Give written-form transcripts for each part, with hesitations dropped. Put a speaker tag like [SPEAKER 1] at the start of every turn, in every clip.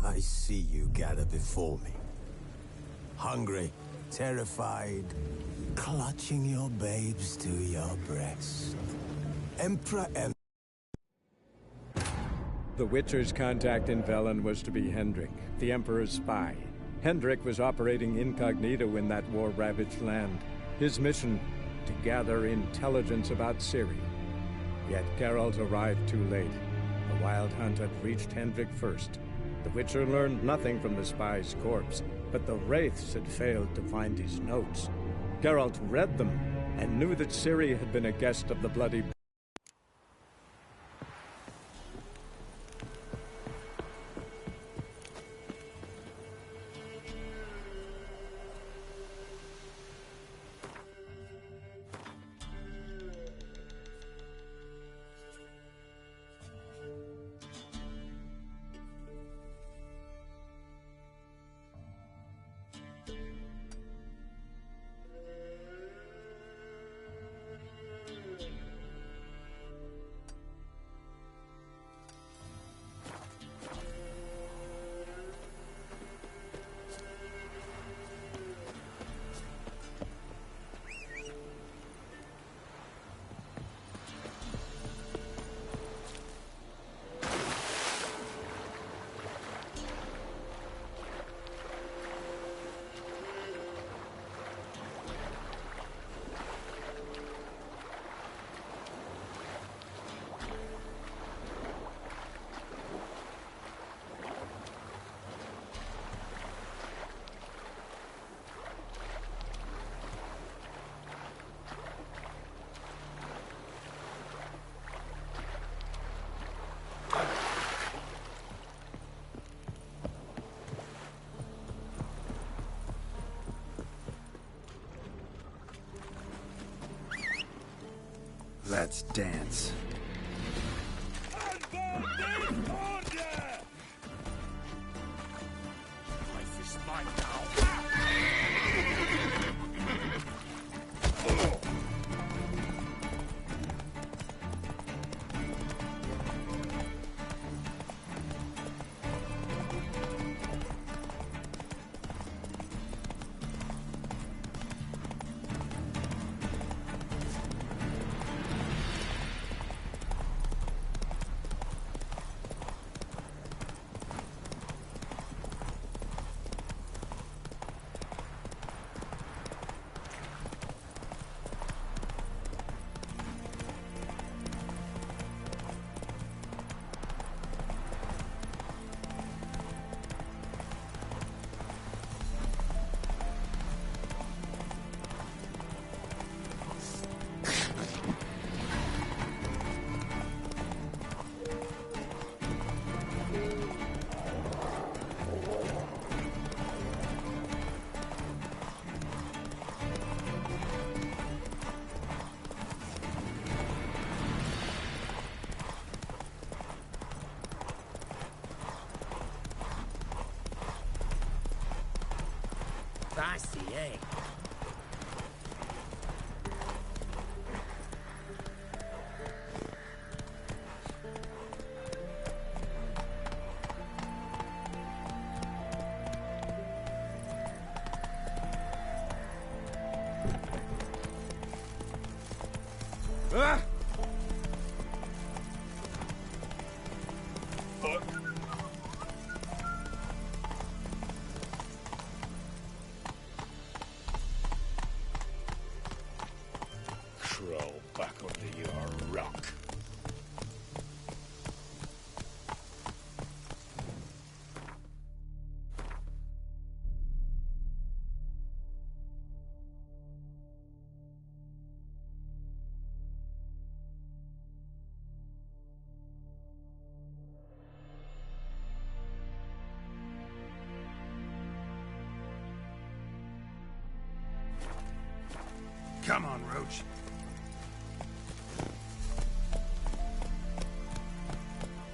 [SPEAKER 1] I see you gather before me. Hungry, terrified, clutching your babes to your breast. Emperor
[SPEAKER 2] The Witcher's contact in Velen was to be Hendrik, the Emperor's spy. Hendrik was operating incognito in that war-ravaged land. His mission, to gather intelligence about Ciri. Yet Geralt arrived too late. The Wild Hunt had reached Hendrik first. The Witcher learned nothing from the spy's corpse, but the Wraiths had failed to find his notes. Geralt read them, and knew that Ciri had been a guest of the Bloody...
[SPEAKER 3] Let's dance.
[SPEAKER 4] Spicy, eh?
[SPEAKER 3] Ah!
[SPEAKER 5] Crawl back under your rock.
[SPEAKER 3] Come on, Roach.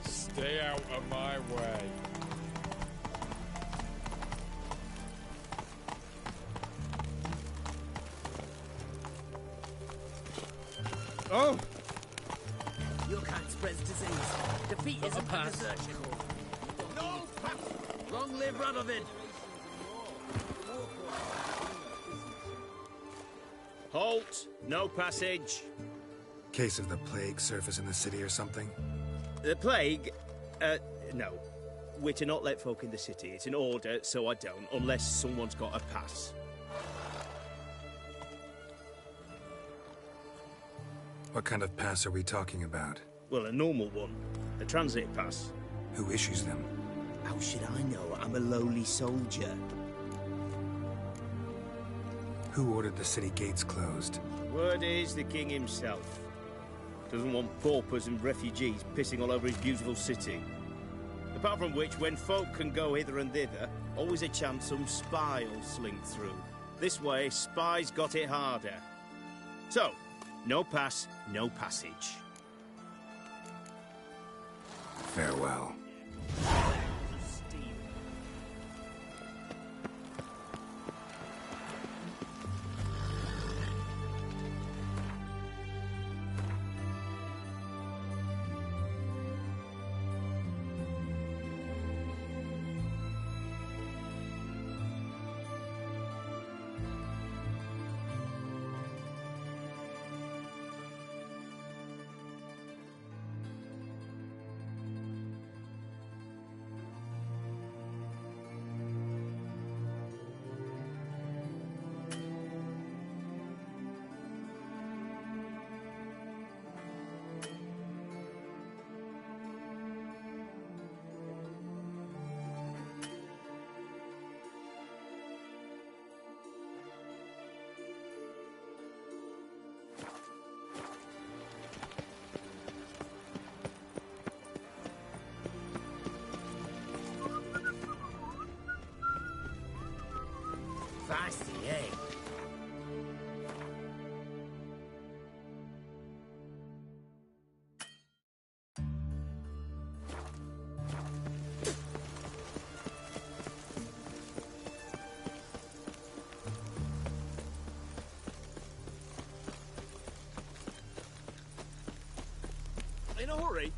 [SPEAKER 5] Stay out of my way.
[SPEAKER 3] Oh!
[SPEAKER 4] Your kind spreads disease. Defeat isn't a desert.
[SPEAKER 5] No!
[SPEAKER 4] Long live Radovid! Halt! No passage.
[SPEAKER 3] Case of the plague surface in the city or something?
[SPEAKER 4] The plague? No. We're to not let folk in the city. It's an order, so I don't, unless someone's got a pass.
[SPEAKER 3] What kind of pass are we talking about?
[SPEAKER 4] Well, a normal one. A transit pass.
[SPEAKER 3] Who issues them?
[SPEAKER 4] How should I know? I'm a lowly soldier.
[SPEAKER 3] Who ordered the city gates closed?
[SPEAKER 4] Word is the king himself. Doesn't want paupers and refugees pissing all over his beautiful city. Apart from which, when folk can go hither and thither, always a chance some spy will slink through. This way, spies got it harder. So, no pass, no passage.
[SPEAKER 3] Farewell.
[SPEAKER 4] Feisty, eh? In a hurry?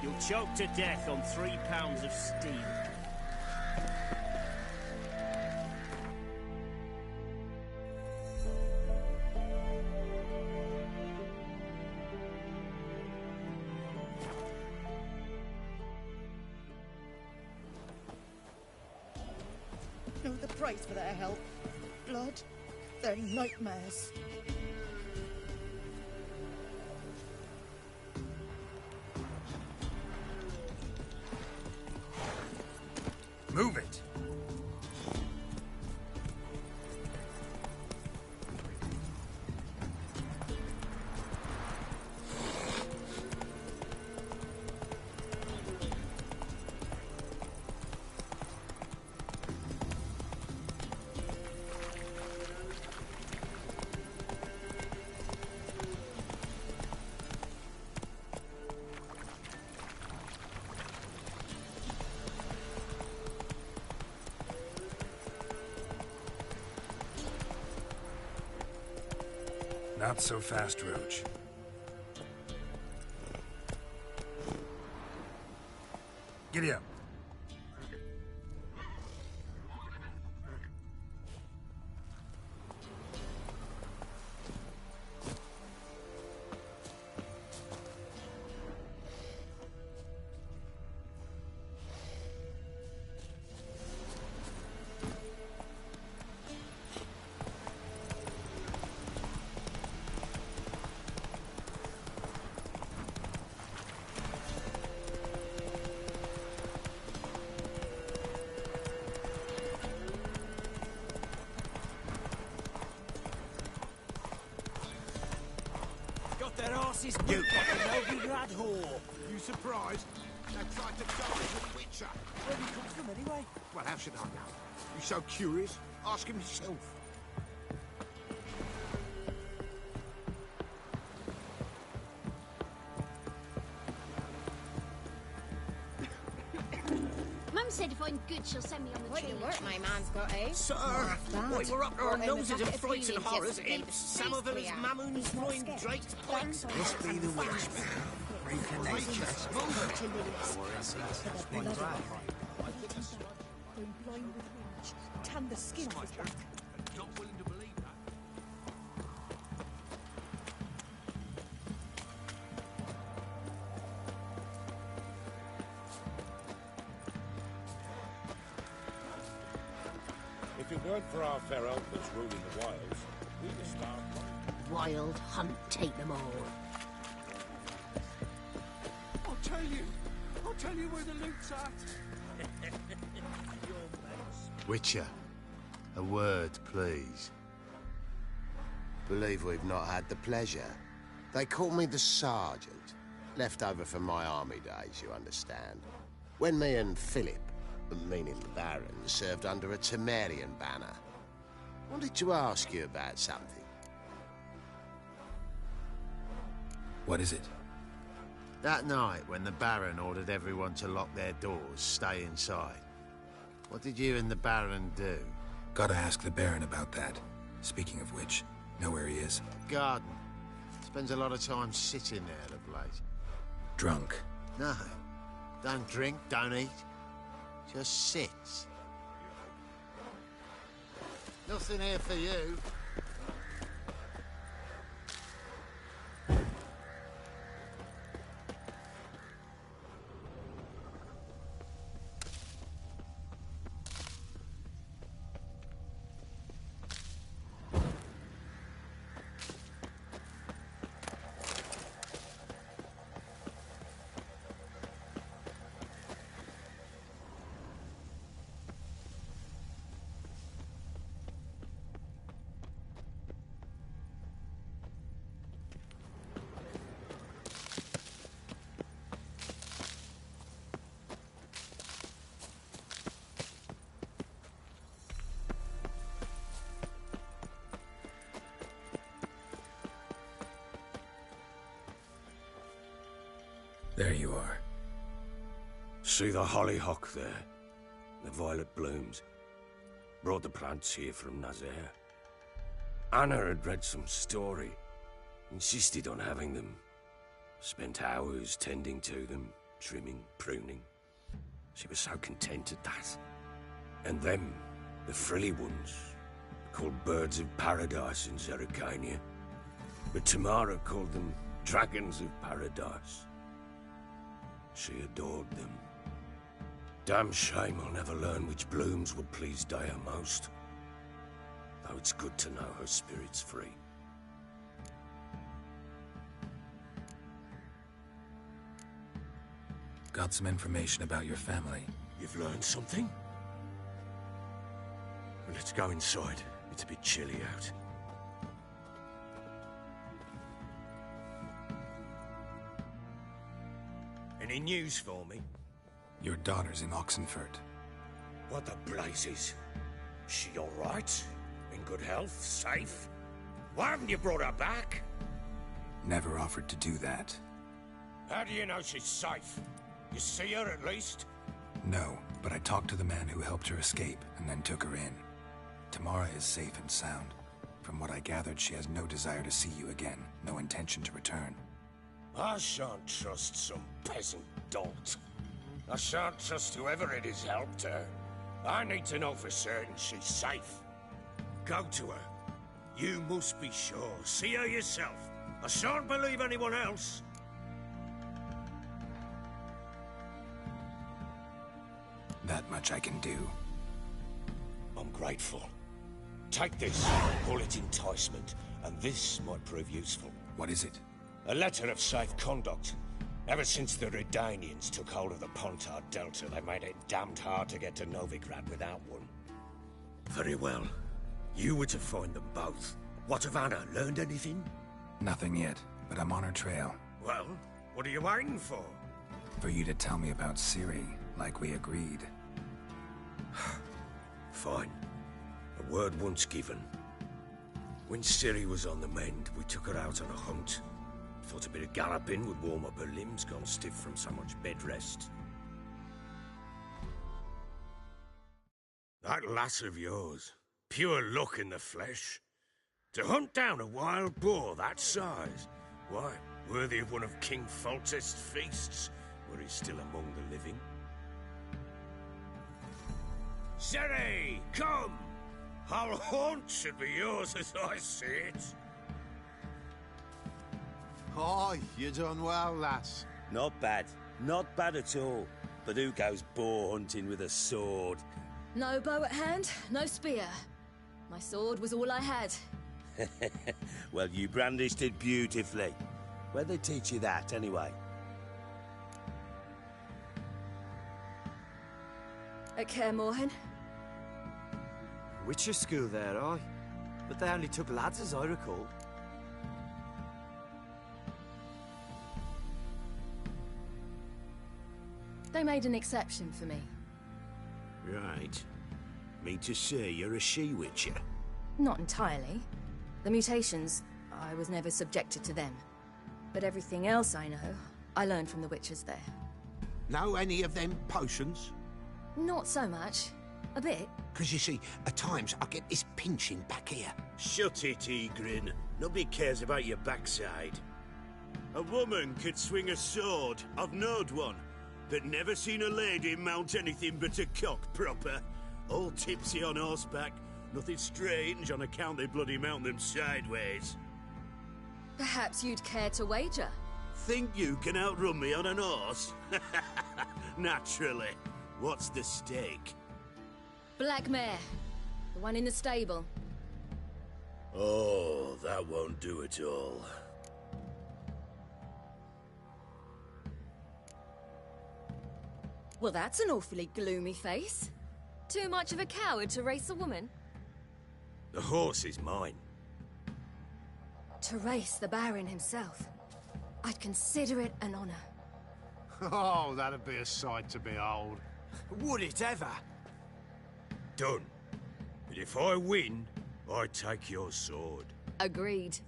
[SPEAKER 4] You'll choke to death on 3 pounds of steam.
[SPEAKER 6] Know the price for their help. Blood, their nightmares.
[SPEAKER 3] Move it! Not so fast, Roach. Giddy up.
[SPEAKER 4] Their asses moved like a Novigrad whore.
[SPEAKER 7] You surprised? They tried to kill me with Witcher.
[SPEAKER 4] Where did he come from anyway?
[SPEAKER 7] Well, how should I know? You so curious? Ask him yourself.
[SPEAKER 8] Said if I'm good, she'll send me on the
[SPEAKER 6] Quite
[SPEAKER 8] trail.
[SPEAKER 6] the work my man's got, eh?
[SPEAKER 4] Sir,
[SPEAKER 6] Bad.
[SPEAKER 4] we were up to our
[SPEAKER 6] Brought him a
[SPEAKER 4] noses in
[SPEAKER 6] bucket of
[SPEAKER 4] frights and
[SPEAKER 6] feelings
[SPEAKER 4] horrors,
[SPEAKER 6] yesterday,
[SPEAKER 4] imps,
[SPEAKER 6] but
[SPEAKER 4] Samoville's
[SPEAKER 6] basically,
[SPEAKER 4] mamoons,
[SPEAKER 6] he's not
[SPEAKER 4] throwing
[SPEAKER 6] scared.
[SPEAKER 4] drakes, pikes.
[SPEAKER 7] Must be the witch.
[SPEAKER 6] Going blind with rage. Tan the skin off his back.
[SPEAKER 7] Not willing to believe that.
[SPEAKER 5] If it weren't for our fair elders ruling the wilds, we'd have starved.
[SPEAKER 8] Wild hunt, take them all.
[SPEAKER 7] I'll tell you where the loot's at.
[SPEAKER 1] Witcher, a word, please. Believe we've not had the pleasure. They call me the Sergeant. Left over from my army days, you understand. When me and Philip, meaning the Baron, served under a Temerian banner. Wanted to ask you about something.
[SPEAKER 3] What is it?
[SPEAKER 1] That night, when the Baron ordered everyone to lock their doors, stay inside. What did you and the Baron do?
[SPEAKER 3] Gotta ask the Baron about that. Speaking of which, know where he is?
[SPEAKER 1] Garden. Spends a lot of time sitting there of late.
[SPEAKER 3] Drunk.
[SPEAKER 1] No. Don't drink, don't eat. Just sits. Nothing here for you.
[SPEAKER 3] There you are.
[SPEAKER 9] See the hollyhock there? The violet blooms. Brought the plants here from Nazaire. Anna had read some story. Insisted on having them. Spent hours tending to them, trimming, pruning. She was so content at that. And them, the frilly ones, called birds of paradise in Zerrikania. But Tamara called them dragons of paradise. She adored them. Damn shame I'll never learn which blooms would please Daya most. Though it's good to know her spirit's free.
[SPEAKER 3] Got some information about your family.
[SPEAKER 9] You've learned something? Well, let's go inside. It's a bit chilly out. Any news for me?
[SPEAKER 3] Your daughter's in Oxenfurt.
[SPEAKER 9] What the blazes? She all right? In good health? Safe? Why haven't you brought her back?
[SPEAKER 3] Never offered to do that.
[SPEAKER 9] How do you know she's safe? You see her at least?
[SPEAKER 3] No, but I talked to the man who helped her escape and then took her in. Tamara is safe and sound. From what I gathered, she has no desire to see you again, no intention to return.
[SPEAKER 9] I shan't trust some peasant dolt. I shan't trust whoever it is helped her. I need to know for certain she's safe. Go to her. You must be sure. See her yourself. I shan't believe anyone else.
[SPEAKER 3] That much I can do.
[SPEAKER 9] I'm grateful. Take this. Call it enticement, and this might prove useful.
[SPEAKER 3] What is it?
[SPEAKER 9] A letter of safe conduct. Ever since the Redanians took hold of the Pontar Delta, they made it damned hard to get to Novigrad without one. Very well. You were to find them both. What of Anna? Learned anything?
[SPEAKER 3] Nothing yet, but I'm on her trail.
[SPEAKER 9] Well, what are you waiting for?
[SPEAKER 3] For you to tell me about Ciri, like we agreed.
[SPEAKER 9] Fine. A word once given. When Ciri was on the mend, we took her out on a hunt. Thought a bit of galloping would warm up her limbs, gone stiff from so much bed rest. That lass of yours, pure luck in the flesh. To hunt down a wild boar that size, why, worthy of one of King Foltest's feasts, were he still among the living. Sherry, come! Our haunt should be yours as I see it.
[SPEAKER 7] Aye, you done well, lass.
[SPEAKER 4] Not bad. Not bad at all. But who goes boar hunting with a sword?
[SPEAKER 10] No bow at hand, no spear. My sword was all I had.
[SPEAKER 4] Well, you brandished it beautifully. Where'd they teach you that, anyway?
[SPEAKER 10] At Kaer Morhen.
[SPEAKER 11] Witcher school there, aye. But they only took lads, as I recall.
[SPEAKER 10] They made an exception for me.
[SPEAKER 9] Right. Mean to say you're a she-witcher?
[SPEAKER 10] Not entirely. The mutations, I was never subjected to them. But everything else I know, I learned from the witches there.
[SPEAKER 7] Know any of them potions?
[SPEAKER 10] Not so much. A bit.
[SPEAKER 7] Because you see, at times I get this pinching back here.
[SPEAKER 4] Shut it, Egrin. Nobody cares about your backside. A woman could swing a sword. I've knowed one. But never seen a lady mount anything but a cock proper. All tipsy on horseback. Nothing strange on account they bloody mount them sideways.
[SPEAKER 10] Perhaps you'd care to wager?
[SPEAKER 4] Think you can outrun me on an horse? Naturally. What's the stake?
[SPEAKER 10] Black mare. The one in the stable.
[SPEAKER 4] Oh, that won't do at all.
[SPEAKER 10] Well, that's an awfully gloomy face. Too much of a coward to race a woman?
[SPEAKER 9] The horse is mine.
[SPEAKER 10] To race the Baron himself. I'd consider it an honor.
[SPEAKER 7] Oh, that'd be a sight to behold.
[SPEAKER 11] Would it ever?
[SPEAKER 9] Done. But if I win, I take your sword.
[SPEAKER 10] Agreed.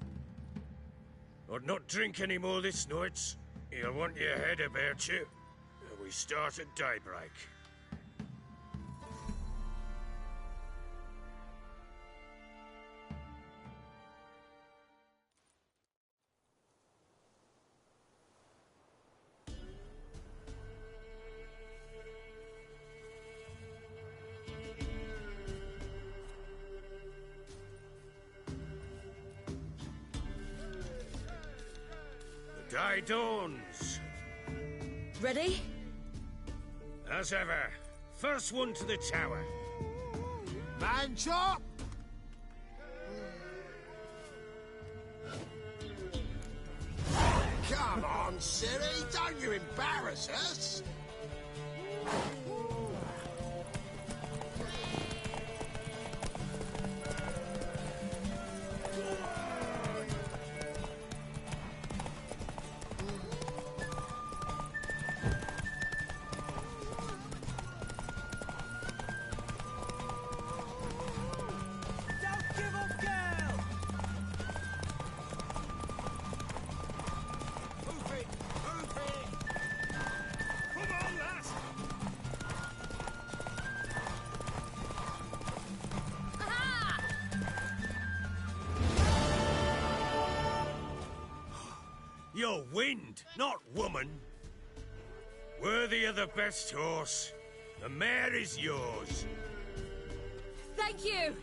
[SPEAKER 9] I'd not drink any more this night. You'll want your head about you. We start at daybreak. The day dawns.
[SPEAKER 10] Ready?
[SPEAKER 9] As ever, first one to the tower.
[SPEAKER 7] Man chop!
[SPEAKER 1] Come on, Siri, don't you embarrass us!
[SPEAKER 9] You're wind, not woman. Worthy of the best horse. The mare is yours.
[SPEAKER 10] Thank you!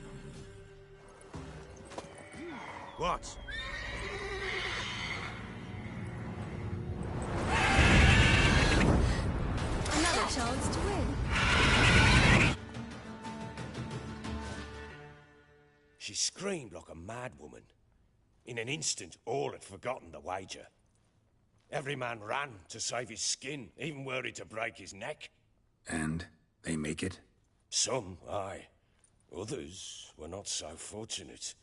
[SPEAKER 9] What?
[SPEAKER 10] Another chance to win.
[SPEAKER 9] She screamed like a mad woman. In an instant, all had forgotten the wager. Every man ran to save his skin, even worried to break his neck.
[SPEAKER 3] And they make it?
[SPEAKER 9] Some, aye. Others were not so fortunate.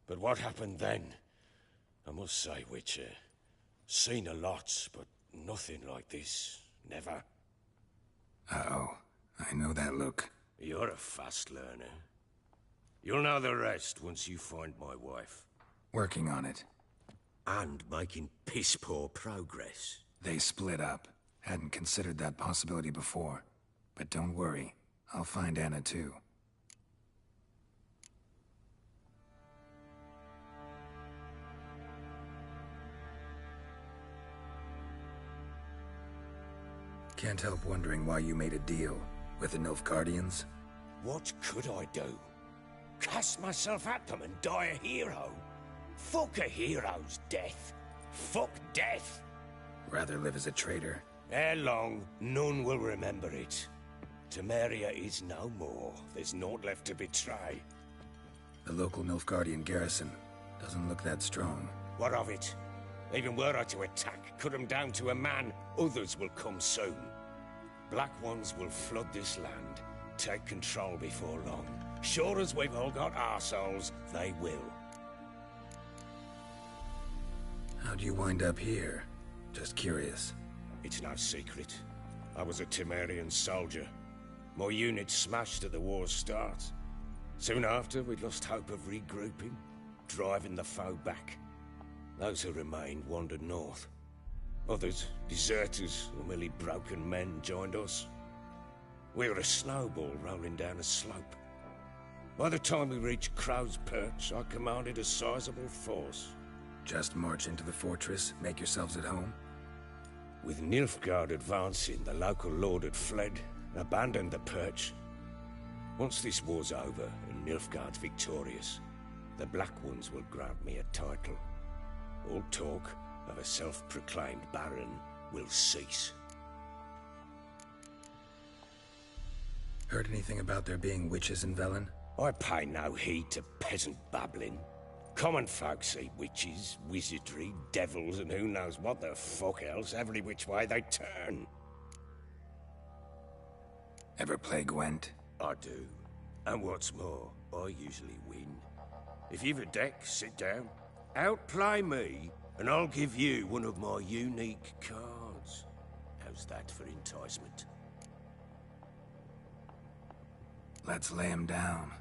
[SPEAKER 9] But what happened then? I must say, Witcher, seen a lot, but nothing like this. Never.
[SPEAKER 3] Uh-oh. I know that look.
[SPEAKER 9] You're a fast learner. You'll know the rest once you find my wife.
[SPEAKER 3] Working on it.
[SPEAKER 9] And making piss-poor progress.
[SPEAKER 3] They split up. Hadn't considered that possibility before. But don't worry. I'll find Anna too. Can't help wondering why you made a deal with the Nilfgaardians.
[SPEAKER 9] What could I do? Cast myself at them and die a hero? Fuck a hero's death. Fuck death.
[SPEAKER 3] Rather live as a traitor.
[SPEAKER 9] Ere long, none will remember it. Temeria is no more. There's naught left to betray.
[SPEAKER 3] The local Nilfgaardian garrison doesn't look that strong.
[SPEAKER 9] What of it? Even were I to attack, cut them down to a man, others will come soon. Black Ones will flood this land, take control before long. Sure as we've all got arseholes, they will.
[SPEAKER 3] How'd you wind up here? Just curious.
[SPEAKER 9] It's no secret. I was a Temerian soldier. My unit smashed at the war's start. Soon after, we lost hope of regrouping, driving the foe back. Those who remained wandered north. Others, deserters or merely broken men, joined us. We were a snowball rolling down a slope. By the time we reached Crow's Perch, I commanded a sizable force.
[SPEAKER 3] Just march into the fortress, make yourselves at home?
[SPEAKER 9] With Nilfgaard advancing, the local lord had fled, abandoned the Perch. Once this war's over and Nilfgaard's victorious, the Black Ones will grant me a title. All talk of a self-proclaimed Baron will cease.
[SPEAKER 3] Heard anything about there being witches in Velen?
[SPEAKER 9] I pay no heed to peasant babbling. Common folk see witches, wizardry, devils, and who knows what the fuck else every which way they turn.
[SPEAKER 3] Ever play Gwent?
[SPEAKER 9] I do. And what's more, I usually win. If you've a deck, sit down. Outplay me, and I'll give you one of my unique cards. How's that for enticement?
[SPEAKER 3] Let's lay him down.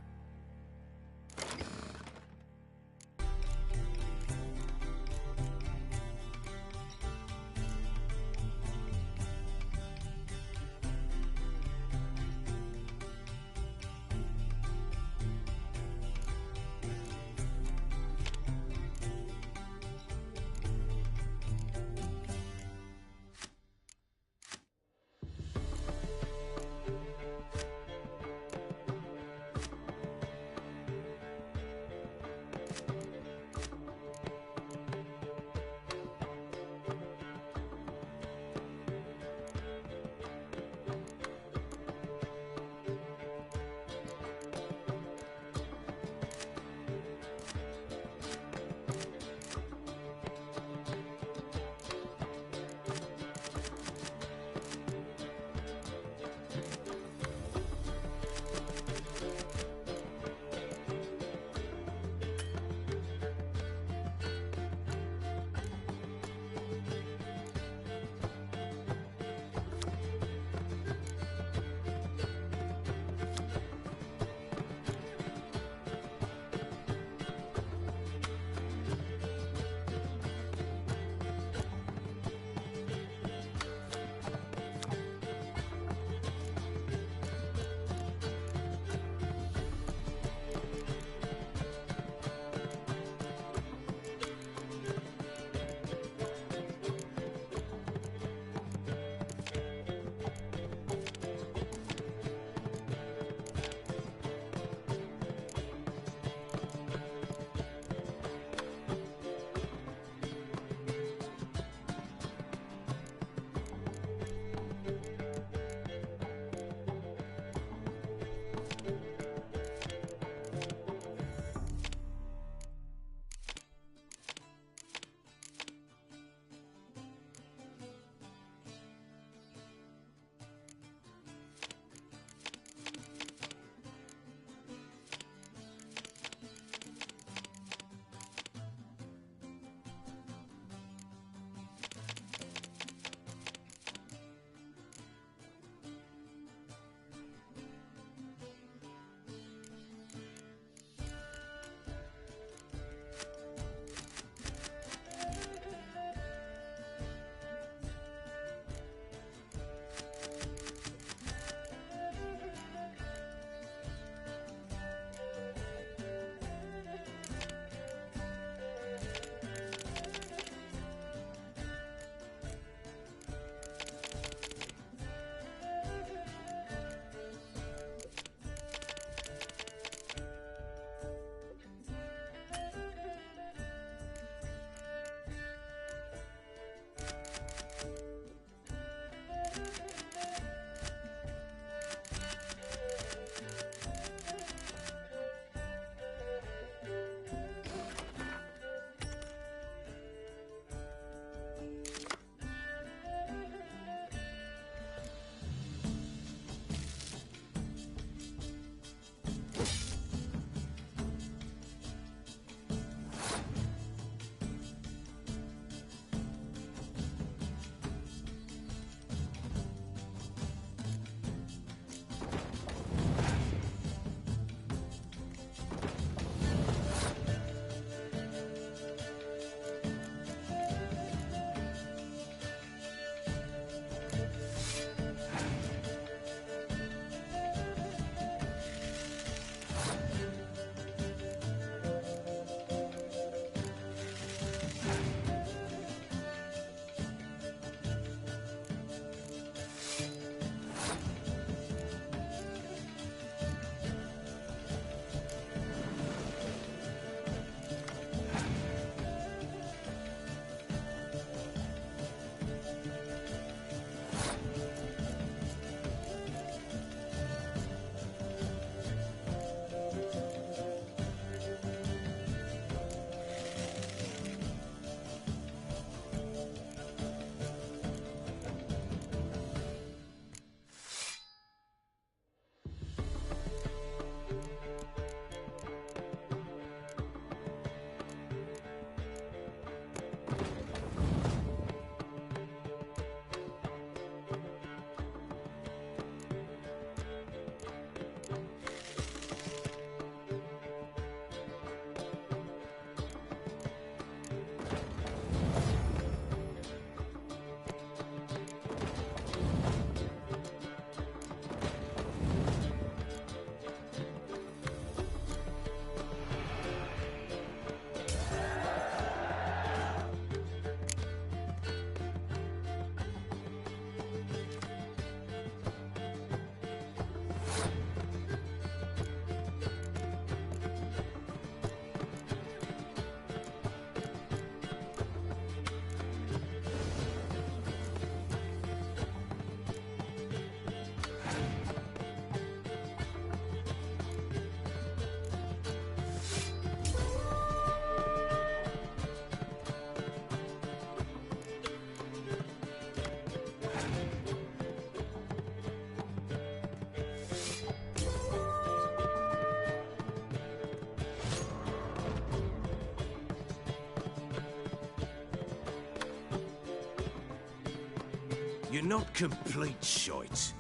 [SPEAKER 9] You're not complete shite,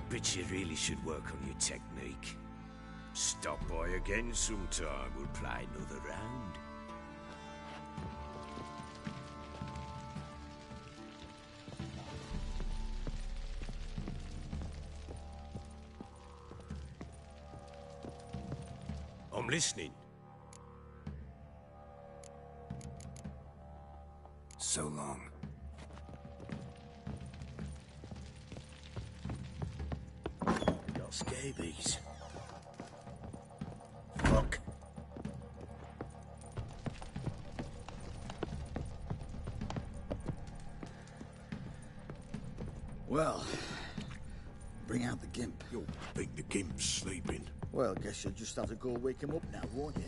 [SPEAKER 9] but you really should work on your technique. Stop by again sometime, we'll play another round. I'm listening.
[SPEAKER 3] So long.
[SPEAKER 4] Got scabies. Fuck.
[SPEAKER 12] Well, bring out the gimp.
[SPEAKER 7] You'll think the gimp's sleeping.
[SPEAKER 12] Well, guess you'll just have to go wake him up now, won't you?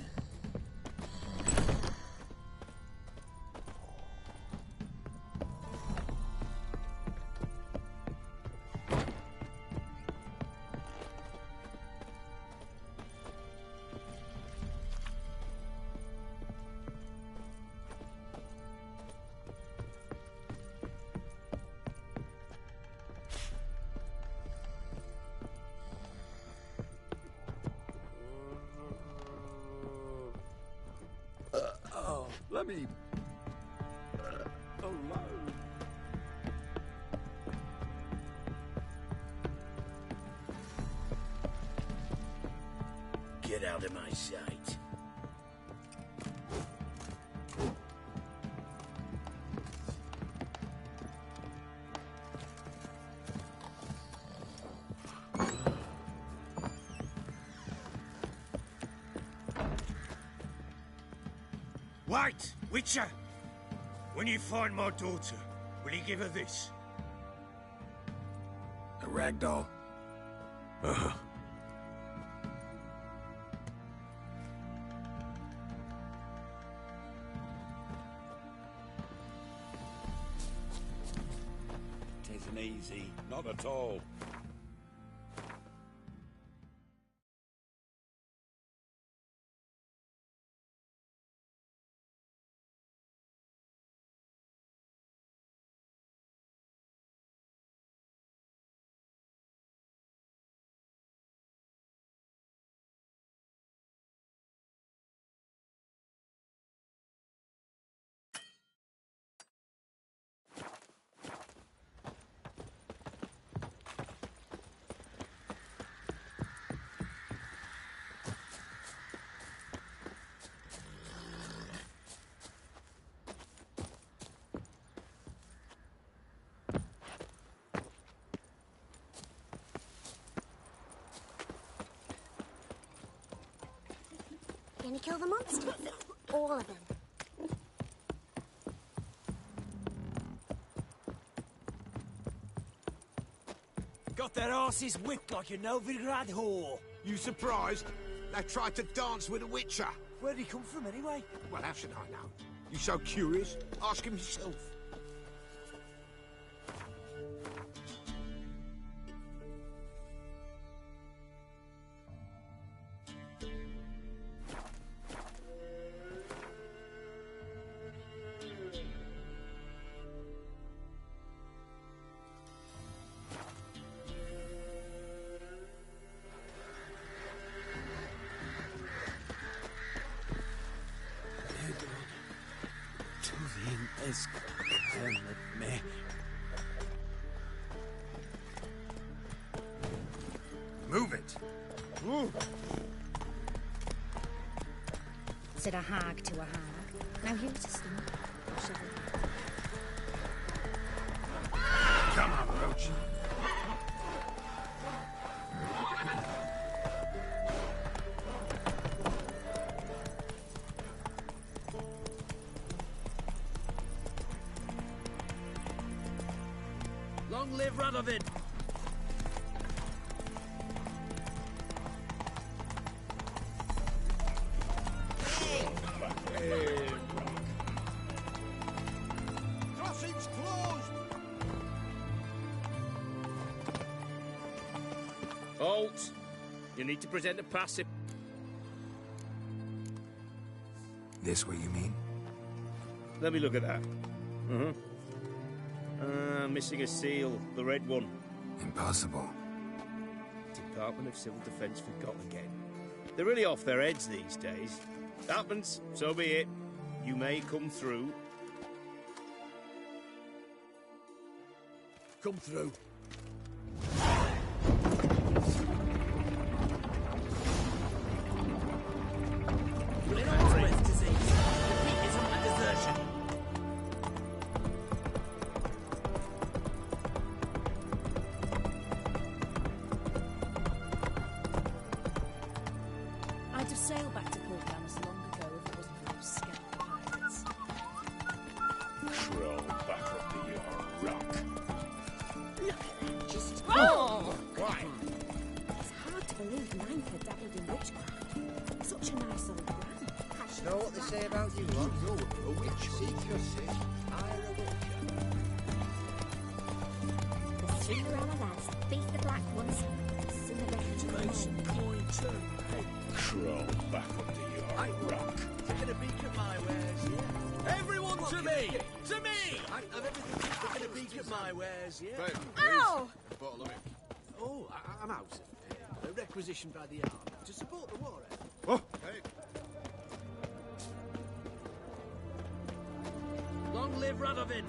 [SPEAKER 7] Let me... alone.
[SPEAKER 4] Get out of my sight.
[SPEAKER 9] Wait, Witcher! When you find my daughter, will you give her this?
[SPEAKER 3] A ragdoll?
[SPEAKER 9] Uh-huh.
[SPEAKER 5] Tisn't easy. Not at all.
[SPEAKER 8] Gonna kill the monsters? All of them.
[SPEAKER 11] got their asses whipped like a Novigrad whore.
[SPEAKER 7] You surprised? They tried to dance with a witcher.
[SPEAKER 11] Where'd he come from, anyway?
[SPEAKER 7] Well, how should I know? You so curious? Ask him yourself.
[SPEAKER 11] Is coming with me.
[SPEAKER 3] Move it!
[SPEAKER 8] Said a hag to a hag. Now here's a sting.
[SPEAKER 3] Come on, Roach.
[SPEAKER 11] Long live Radovid!
[SPEAKER 7] Crossing's closed!
[SPEAKER 4] Halt! You need to present a pass.
[SPEAKER 3] This what you mean?
[SPEAKER 4] Let me look at that. Missing a seal, the red one.
[SPEAKER 3] Impossible.
[SPEAKER 4] Department of Civil Defence forgot again. They're really off their heads these days. Happens, so be it. You may come through.
[SPEAKER 11] Come through. Innocuous disease. Defeatism and desertion.
[SPEAKER 13] I'd have sailed back to Port Damas long ago if it wasn't for those scalp pirates.
[SPEAKER 5] Crawl back up to your rock.
[SPEAKER 8] Look at them, just...
[SPEAKER 13] Oh!
[SPEAKER 8] Why? It's hard to believe Ninth had dabbled in witchcraft. Such a nice old brand.
[SPEAKER 1] Know what they say about you, lot? You're a witch. Seek your sin. Hire a witcher.
[SPEAKER 8] The Cinderella lads beat the black ones. Sooner they can
[SPEAKER 11] Make some coin too.
[SPEAKER 5] Crawl back up to your rock.
[SPEAKER 11] Taking a peek at my wares, yeah? Everyone to me! To me! Of everything, taking a peek at my wares, yeah?
[SPEAKER 13] Ow!
[SPEAKER 7] Bottle of it.
[SPEAKER 11] Oh, I'm out. Requisitioned by the army to support the war effort.
[SPEAKER 7] Oh, hey.
[SPEAKER 11] Long live Radovid!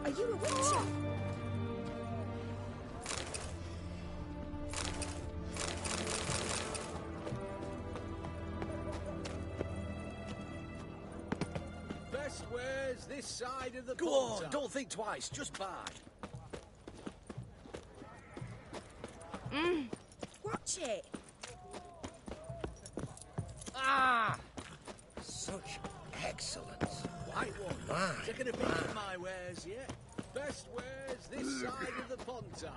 [SPEAKER 8] Are you a witcher?
[SPEAKER 11] Best wares this side of the Go on, don't think twice, just buy.
[SPEAKER 13] Watch it!
[SPEAKER 11] Ah!
[SPEAKER 1] Such excellence.
[SPEAKER 11] White one.
[SPEAKER 1] My,
[SPEAKER 11] Taking a peek at my wares, yeah? Best wares this side of the Pontar.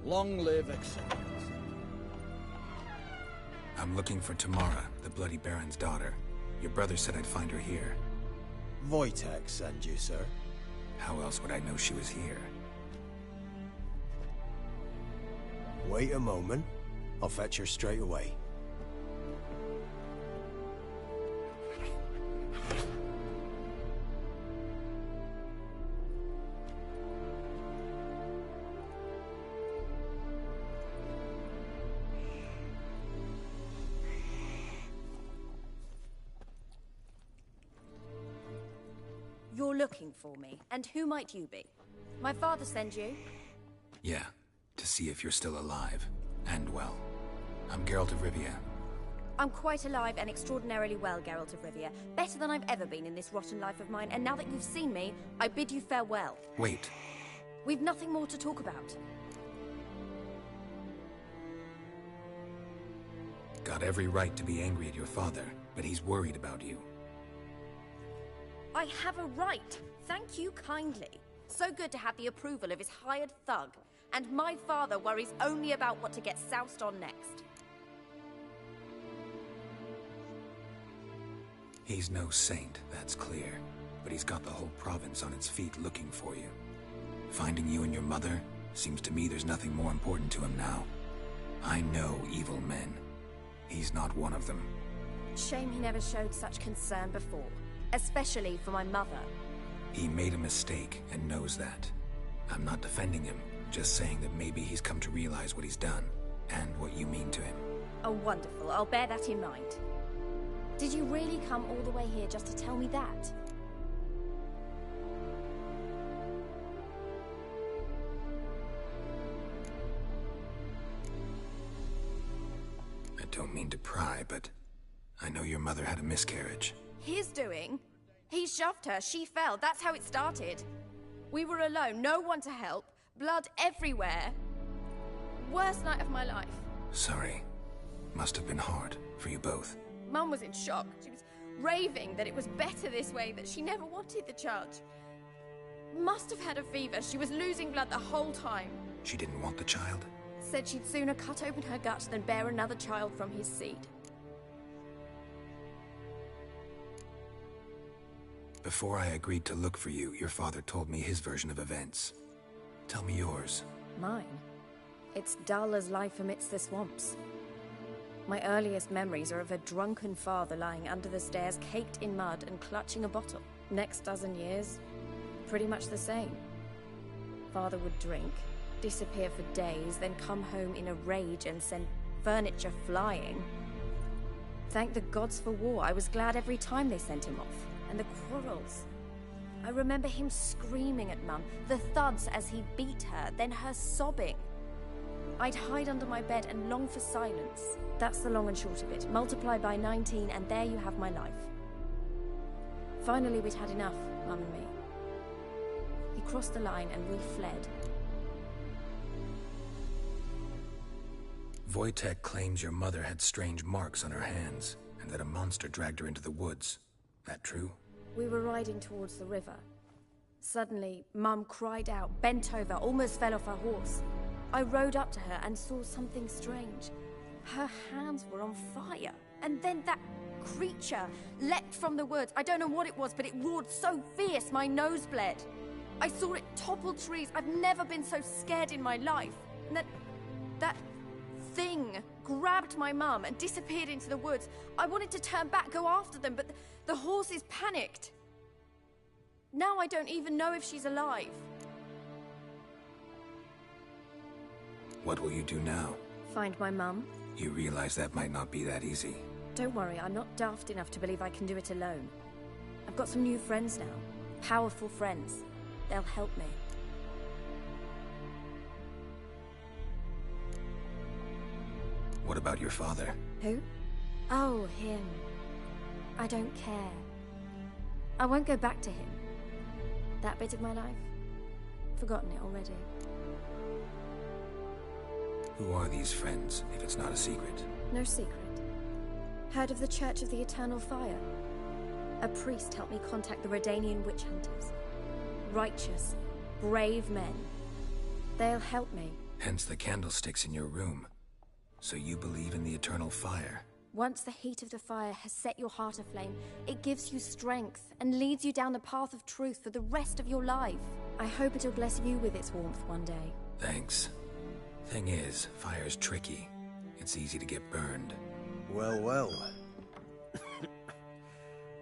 [SPEAKER 11] Long live excellence.
[SPEAKER 3] I'm looking for Tamara, the Bloody Baron's daughter. Your brother said I'd find her here.
[SPEAKER 11] Wojtek sent you, sir.
[SPEAKER 3] How else would I know she was here?
[SPEAKER 11] Wait a moment. I'll fetch her straight away.
[SPEAKER 14] You're looking for me, and who might you be? My father send you?
[SPEAKER 3] Yeah, to see if you're still alive, and well. I'm Geralt of Rivia.
[SPEAKER 14] I'm quite alive and extraordinarily well, Geralt of Rivia. Better than I've ever been in this rotten life of mine, and now that you've seen me, I bid you farewell.
[SPEAKER 3] Wait.
[SPEAKER 14] We've nothing more to talk about.
[SPEAKER 3] Got every right to be angry at your father, but he's worried about you.
[SPEAKER 14] I have a right. Thank you kindly. So good to have the approval of his hired thug. And my father worries only about what to get soused on next.
[SPEAKER 3] He's no saint, that's clear. But he's got the whole province on its feet looking for you. Finding you and your mother, seems to me there's nothing more important to him now. I know evil men. He's not one of them.
[SPEAKER 14] Shame he never showed such concern before. Especially for my mother.
[SPEAKER 3] He made a mistake and knows that. I'm not defending him, just saying that maybe he's come to realize what he's done, and what you mean to him.
[SPEAKER 14] Oh, wonderful. I'll bear that in mind. Did you really come all the way here just to tell me that?
[SPEAKER 3] I don't mean to pry, but I know your mother had a miscarriage.
[SPEAKER 14] His doing? He shoved her, she fell, that's how it started. We were alone, no one to help, blood everywhere. Worst night of my life.
[SPEAKER 3] Sorry. Must have been hard for you both.
[SPEAKER 14] Mum was in shock. She was raving that it was better this way, that she never wanted the child. Must have had a fever, she was losing blood the whole time.
[SPEAKER 3] She didn't want the child?
[SPEAKER 14] Said she'd sooner cut open her gut than bear another child from his seed.
[SPEAKER 3] Before I agreed to look for you, your father told me his version of events. Tell me yours.
[SPEAKER 14] Mine? It's dull as life amidst the swamps. My earliest memories are of a drunken father lying under the stairs, caked in mud and clutching a bottle. Next dozen years, pretty much the same. Father would drink, disappear for days, then come home in a rage and send furniture flying. Thank the gods for war. I was glad every time they sent him off. And the quarrels. I remember him screaming at Mum, the thuds as he beat her, then her sobbing. I'd hide under my bed and long for silence. That's the long and short of it. Multiply by 19 and there you have my life. Finally we'd had enough, Mum and me. He crossed the line and we fled.
[SPEAKER 3] Wojtek claims your mother had strange marks on her hands, and that a monster dragged her into the woods. That true?
[SPEAKER 14] We were riding towards the river. Suddenly, Mum cried out, bent over, almost fell off her horse. I rode up to her and saw something strange. Her hands were on fire. And then that creature leapt from the woods. I don't know what it was, but it roared so fierce my nose bled. I saw it topple trees. I've never been so scared in my life. And that thing grabbed my mum and disappeared into the woods. I wanted to turn back, go after them, but the horses panicked. Now I don't even know if she's alive.
[SPEAKER 3] What will you do now?
[SPEAKER 14] Find my mum.
[SPEAKER 3] You realize that might not be that easy.
[SPEAKER 14] Don't worry, I'm not daft enough to believe I can do it alone. I've got some new friends now. Powerful friends. They'll help me.
[SPEAKER 3] What about your father?
[SPEAKER 14] Who? Oh, him. I don't care. I won't go back to him. That bit of my life? Forgotten it already.
[SPEAKER 3] Who are these friends, if it's not a secret?
[SPEAKER 14] No secret. Heard of the Church of the Eternal Fire? A priest helped me contact the Redanian witch hunters. Righteous, brave men. They'll help me.
[SPEAKER 3] Hence the candlesticks in your room. So you believe in the eternal fire?
[SPEAKER 14] Once the heat of the fire has set your heart aflame, it gives you strength and leads you down the path of truth for the rest of your life. I hope it'll bless you with its warmth one day.
[SPEAKER 3] Thanks. Thing is, fire's tricky. It's easy to get burned.
[SPEAKER 1] Well, well.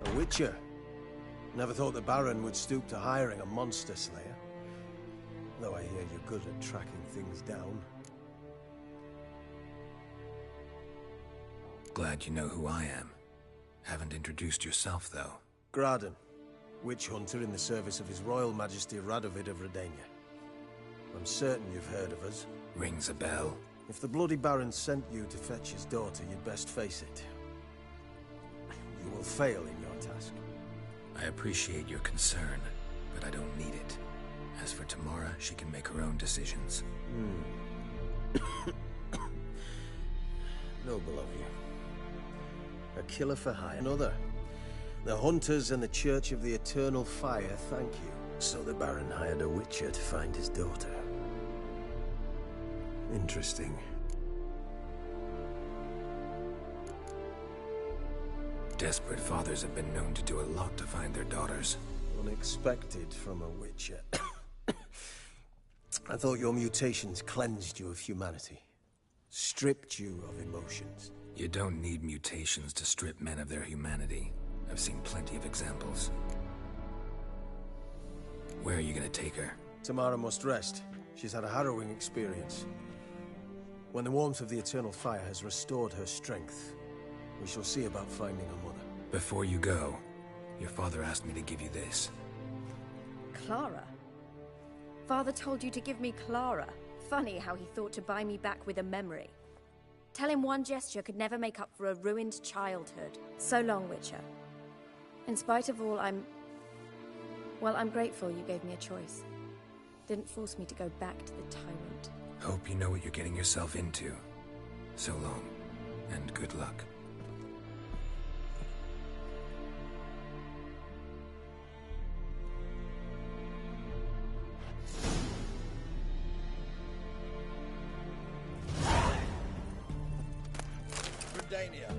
[SPEAKER 1] A witcher. Never thought the Baron would stoop to hiring a monster slayer. Though I hear you're good at tracking things down.
[SPEAKER 3] Glad you know who I am. Haven't introduced yourself, though.
[SPEAKER 1] Graden.
[SPEAKER 15] witch hunter in the service of His Royal Majesty Radovid of Redania. I'm certain you've heard of us.
[SPEAKER 3] Rings a bell.
[SPEAKER 15] If the Bloody Baron sent you to fetch his daughter, you'd best face it. You will fail in your task.
[SPEAKER 3] I appreciate your concern, but I don't need it. As for Tamara, she can make her own decisions.
[SPEAKER 15] Noble of you. A killer for hire. Another. The Hunters and the Church of the Eternal Fire thank you. So the Baron hired a witcher to find his daughter. Interesting.
[SPEAKER 3] Desperate fathers have been known to do a lot to find their daughters.
[SPEAKER 15] Unexpected from a witcher. I thought your mutations cleansed you of humanity. Stripped you of emotions.
[SPEAKER 3] You don't need mutations to strip men of their humanity. I've seen plenty of examples. Where are you gonna take her?
[SPEAKER 15] Tamara must rest. She's had a harrowing experience. When the warmth of the Eternal Fire has restored her strength, we shall see about finding her mother.
[SPEAKER 3] Before you go, your father asked me to give you this.
[SPEAKER 14] Clara? Father told you to give me Clara. Funny how he thought to buy me back with a memory. Tell him one gesture could never make up for a ruined childhood. So long, Witcher. In spite of all, I'm grateful you gave me a choice. Didn't force me to go back to the tyrant.
[SPEAKER 3] Hope you know what you're getting yourself into. So long, and good luck.
[SPEAKER 11] Redania.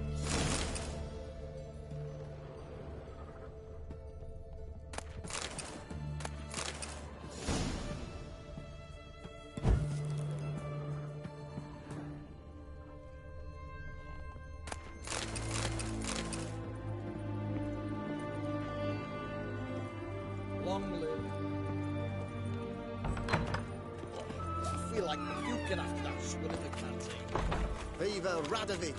[SPEAKER 11] Long live. I feel like puking after that swim of the canteen.
[SPEAKER 1] Viva Radovid!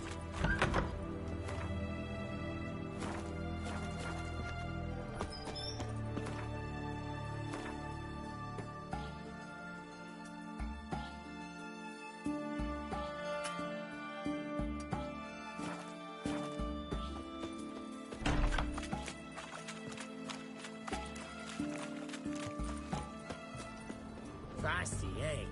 [SPEAKER 4] Feisty, eh?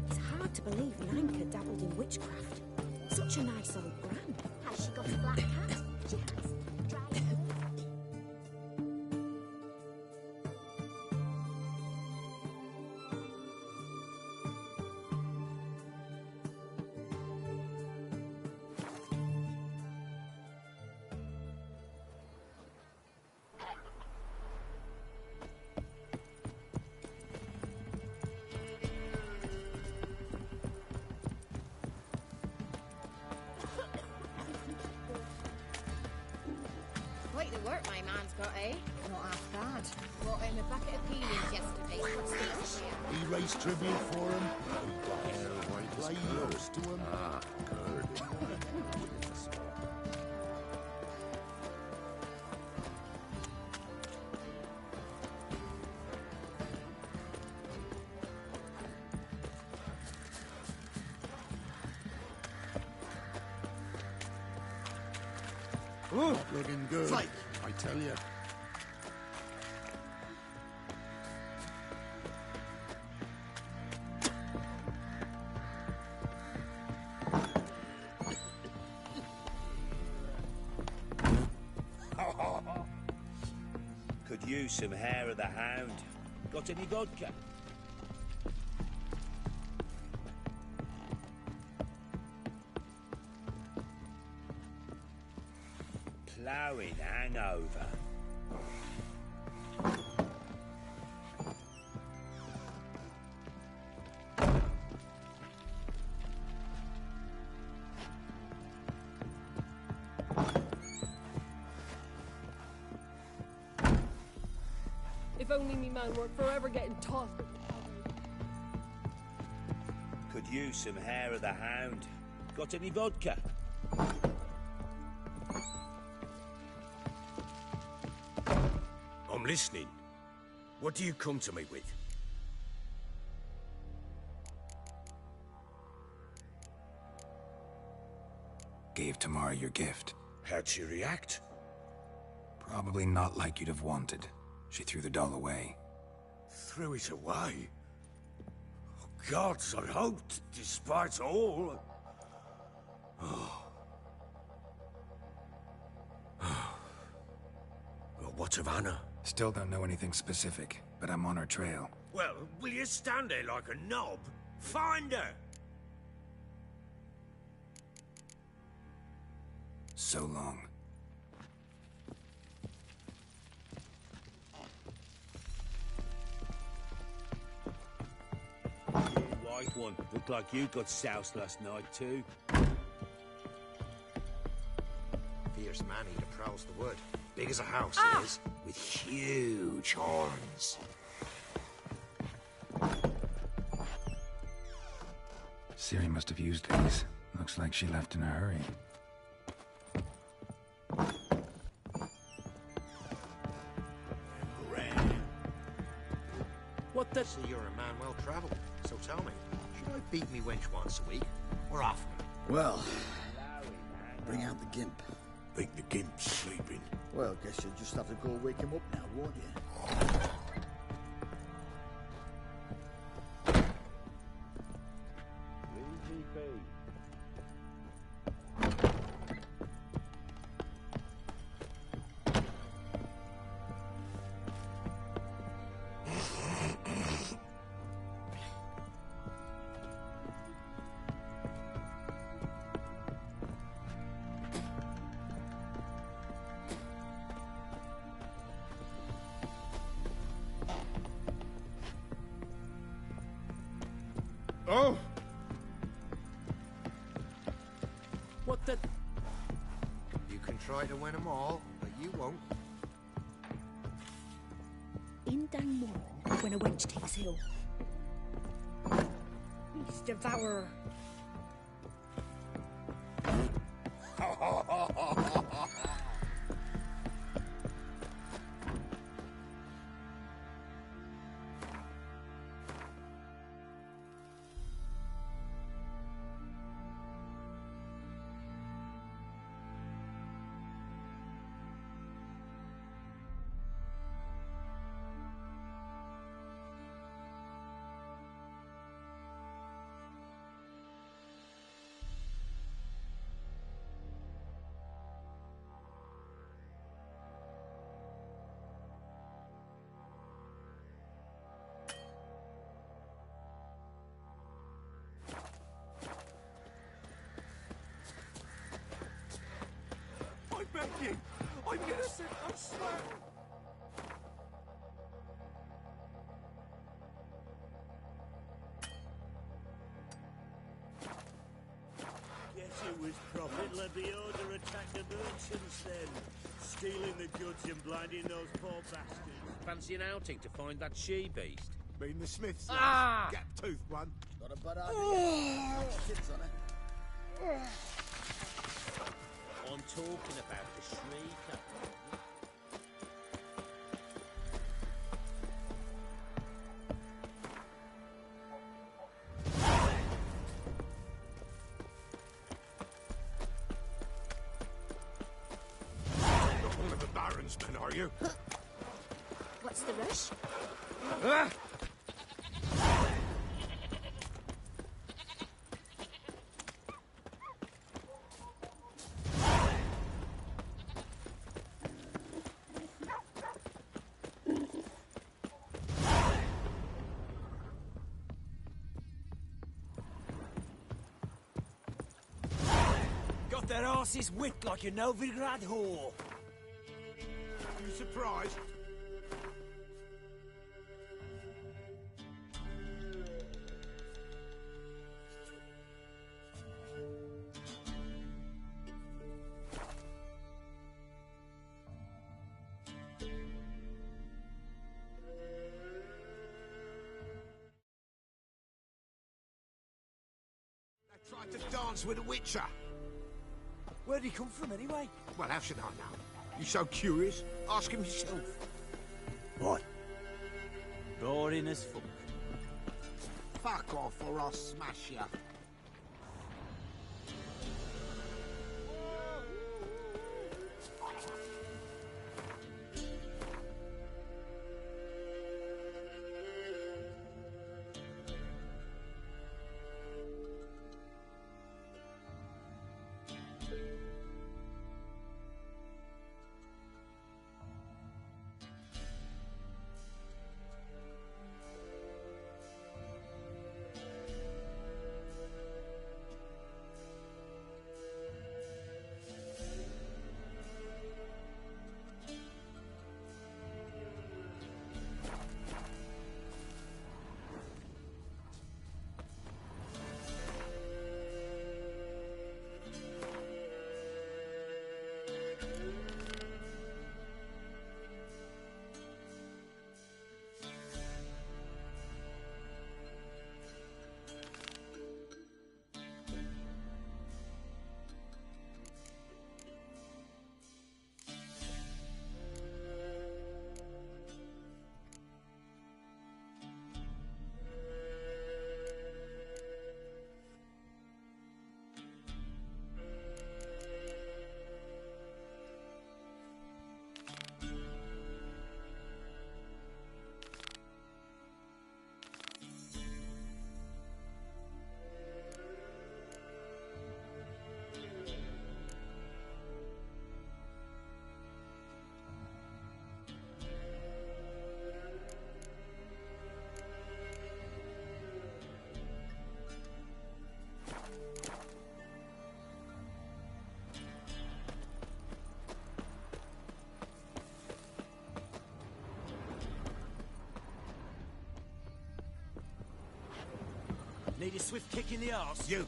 [SPEAKER 8] It's hard to believe Nanka dabbled in witchcraft. Such a nice old gran.
[SPEAKER 16] Has she got a black cat? She has.
[SPEAKER 17] Quite the work my man's got, eh?
[SPEAKER 6] Not half bad.
[SPEAKER 17] Bought him a bucket of peelings yesterday.
[SPEAKER 7] He raised tribute for him. Play close to him.
[SPEAKER 9] Ah, good.
[SPEAKER 7] Not looking good,
[SPEAKER 6] Fight.
[SPEAKER 7] I tell you.
[SPEAKER 11] Could use some hair of the hound. Got any vodka? Ploughing hangover.
[SPEAKER 18] If only me man weren't forever getting tossed.
[SPEAKER 11] Could use some hair of the hound. Got any vodka?
[SPEAKER 9] I'm listening. What do you come to me with?
[SPEAKER 3] Gave Tamara your gift.
[SPEAKER 9] How'd she react?
[SPEAKER 3] Probably not like you'd have wanted. She threw the doll away.
[SPEAKER 9] Threw it away? Oh, gods, I hoped, despite all... Oh. Well, what of Anna?
[SPEAKER 3] Still don't know anything specific, but I'm on her trail.
[SPEAKER 9] Well, will you stand there like a knob? Find her!
[SPEAKER 3] So long.
[SPEAKER 11] White one. Looked like you got soused last night too.
[SPEAKER 19] Fierce man-eater prowls the wood. Big as a house,
[SPEAKER 14] Ah!
[SPEAKER 19] he is. With huge horns.
[SPEAKER 3] Ciri must have used these. Looks like she left in a hurry.
[SPEAKER 19] What the... So you're a man well-travelled. So tell me, should I beat me wench once a week? Or often?
[SPEAKER 12] Well, bring out the gimp.
[SPEAKER 9] Think the gimp's sleeping.
[SPEAKER 12] Well, guess you'll just have to go wake him up now, won't you?
[SPEAKER 9] Oh!
[SPEAKER 19] What the... You can try to win them all, but you won't.
[SPEAKER 8] In Dangmorn, when a wench takes ill. Beast devourer.
[SPEAKER 11] I beg you! I'm innocent! I swear! Guess it was Prophet led the order attack the merchants then. Stealing the goods and blinding those poor bastards. Fancy an outing to find that she-beast?
[SPEAKER 7] Mean the Smiths,
[SPEAKER 11] Ah!
[SPEAKER 7] gap-toothed one.
[SPEAKER 12] Not a bad idea. Tits on it.
[SPEAKER 11] I'm talking about the Shrieker.
[SPEAKER 19] clansman, are you?
[SPEAKER 8] What's the rush?
[SPEAKER 19] Ah!
[SPEAKER 11] Got their asses whipped like a Novigrad whore.
[SPEAKER 19] You surprised? They tried to dance with a witcher.
[SPEAKER 11] Where'd he come from, anyway?
[SPEAKER 19] Well, how should I know? You so curious? Ask him yourself.
[SPEAKER 11] What? Boring as fuck.
[SPEAKER 7] Fuck off or I'll smash you.
[SPEAKER 11] Need a swift kick in the arse?
[SPEAKER 19] You!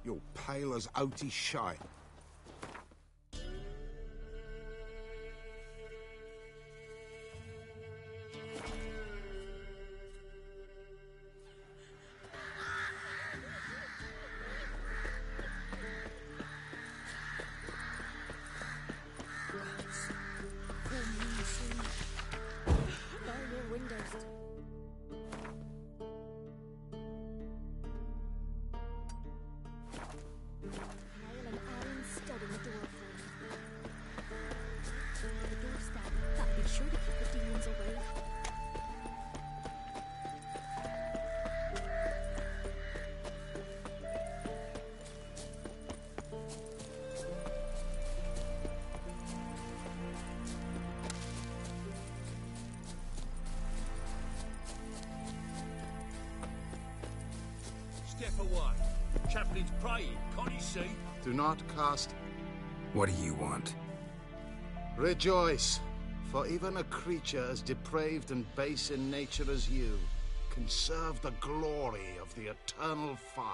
[SPEAKER 19] You're pale as oaty shite.
[SPEAKER 11] Step away. Chaplain's praying, can't you see?
[SPEAKER 7] Do not cast.
[SPEAKER 3] What do you want?
[SPEAKER 7] Rejoice, for even a creature as depraved and base in nature as you can serve the glory of the eternal fire.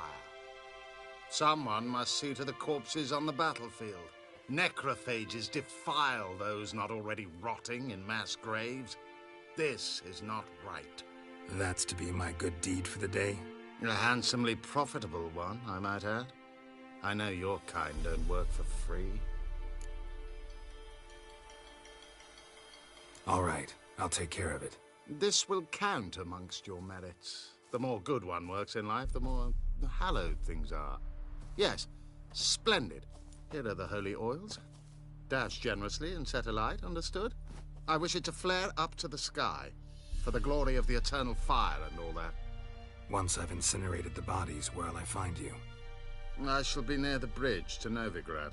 [SPEAKER 7] Someone must see to the corpses on the battlefield. Necrophages defile those not already rotting in mass graves. This is not right.
[SPEAKER 3] That's to be my good deed for the day?
[SPEAKER 7] A handsomely profitable one, I might add. I know your kind don't work for free.
[SPEAKER 3] All right, I'll take care of it.
[SPEAKER 7] This will count amongst your merits. The more good one works in life, the more hallowed things are. Yes, splendid. Here are the holy oils. Dash generously and set alight, understood? I wish it to flare up to the sky, for the glory of the eternal fire and all that.
[SPEAKER 3] Once I've incinerated the bodies, where'll I find you?
[SPEAKER 7] I shall be near the bridge to Novigrad.